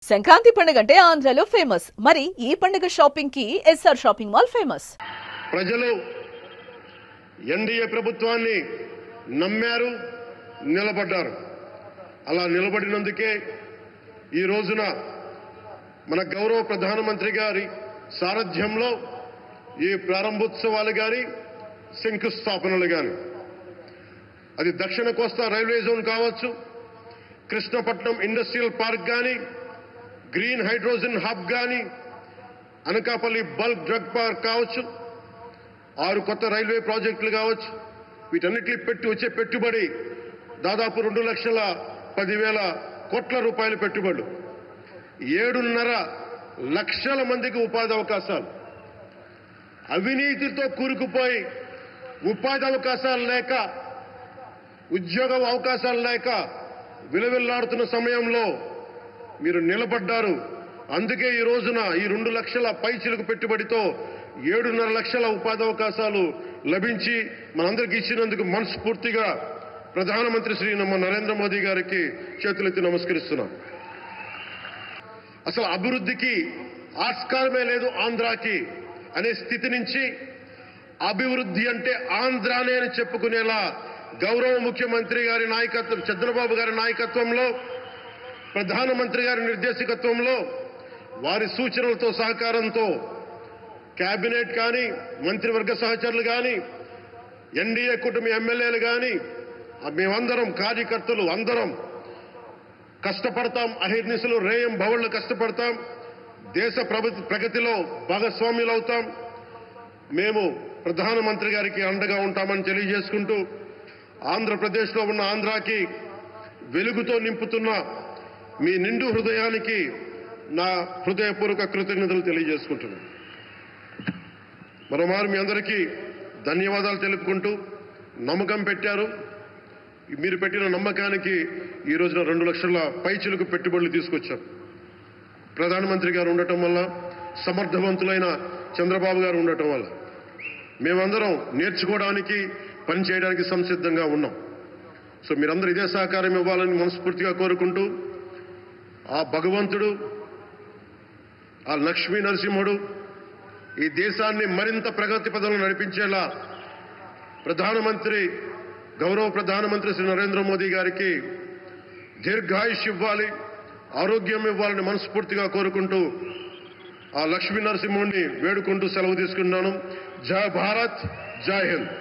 సంక్రాంతి పండుగ అంటే ఆంధ్రాలో ఫేమస్. మరి ఈ పండుగ షాపింగ్ కి ఎస్ఆర్ షాపింగ్ మాల్ ఫేమస్. ప్రజలు ఎన్డీఏ ప్రభుత్వాన్ని నమ్మారు, నిలబడ్డారు. అలా నిలబడినందుకే ఈ రోజున మన గౌరవ ప్రధానమంత్రి గారి సారథ్యంలో ఈ ప్రారంభోత్సవాలు గాని శంకుస్థాపనలు గాని, అది దక్షిణ కోస్తా రైల్వే జోన్ కావచ్చు, కృష్ణపట్నం ఇండస్ట్రియల్ పార్క్ గాని, గ్రీన్ హైడ్రోజన్ హబ్ గాని, అనకాపల్లి బల్క్ డ్రగ్ పార్క్ కావచ్చు, 6 కొత్త రైల్వే ప్రాజెక్టులు కావచ్చు, వీటన్నిటిని వచ్చే పెట్టుబడి దాదాపు 2,10,000 కోట్ల రూపాయల పెట్టుబడులు, 7.5 లక్షల మందికి ఉపాధి అవకాశాలు. అవినీతితో కూరుకుపోయి ఉపాధి అవకాశాలు లేక, ఉద్యోగ అవకాశాలు లేక విలవిల్లాడుతున్న సమయంలో మీరు నిలబడ్డారు. అందుకే ఈ రోజున ఈ 2 లక్షల పైచిలకు పెట్టుబడితో 7.5 లక్షల ఉపాధి అవకాశాలు లభించి మనందరికీ ఇచ్చినందుకు మనస్ఫూర్తిగా ప్రధానమంత్రి శ్రీ నరేంద్ర మోదీ గారికి చేతులెత్తి నమస్కరిస్తున్నాం. అసలు అభివృద్ధికి ఆస్కారమే లేదు ఆంధ్రాకి అనే స్థితి నుంచి అభివృద్ధి అంటే ఆంధ్రానే అని చెప్పుకునేలా గౌరవ ముఖ్యమంత్రి గారి నాయకత్వం, చంద్రబాబు గారి నాయకత్వంలో, ప్రధానమంత్రి గారి నిర్దేశకత్వంలో, వారి సూచనలతో సహకారంతో కేబినెట్ కానీ, మంత్రివర్గ సహచరులు కానీ, ఎన్డీఏ కూటమి ఎమ్మెల్యేలు కానీ, మేమందరం కార్యకర్తలు అందరం కష్టపడతాం. అహిర్నిశలు రేయం భవళ్లు కష్టపడతాం. దేశ ప్రగతిలో భాగస్వామ్యులవుతాం. మేము ప్రధానమంత్రి గారికి అండగా ఉంటామని తెలియజేసుకుంటూ, ఆంధ్రప్రదేశ్లో ఉన్న ఆంధ్రాకి వెలుగుతో నింపుతున్న మీ నిండు హృదయానికి నా హృదయపూర్వక కృతజ్ఞతలు తెలియజేసుకుంటున్నాను. మరోమారు మీ అందరికీ ధన్యవాదాలు తెలుపుకుంటూ, నమ్మకం పెట్టారు. మీరు పెట్టిన నమ్మకానికి ఈ రోజున 2 లక్షల పైచిలకు పెట్టుబడులు తీసుకొచ్చాం. ప్రధానమంత్రి గారు ఉండటం వల్ల, సమర్థవంతులైన చంద్రబాబు గారు ఉండటం వల్ల మేమందరం నేర్చుకోవడానికి, పనిచేయడానికి సంసిద్ధంగా ఉన్నాం. సో మీరందరూ ఇదే సహకారం ఇవ్వాలని మనస్ఫూర్తిగా కోరుకుంటూ, ఆ భగవంతుడు, ఆ లక్ష్మీ నరసింహుడు ఈ దేశాన్ని మరింత ప్రగతి పదంలో నడిపించేలా గౌరవ ప్రధానమంత్రి శ్రీ నరేంద్ర మోదీ గారికి దీర్ఘాయుష్ ఇవ్వాలి, ఆరోగ్యం ఇవ్వాలని మనస్ఫూర్తిగా కోరుకుంటూ, ఆ లక్ష్మీ నరసింహుడిని వేడుకుంటూ సెలవు తీసుకున్నాను. జై భారత్, జై హింద్.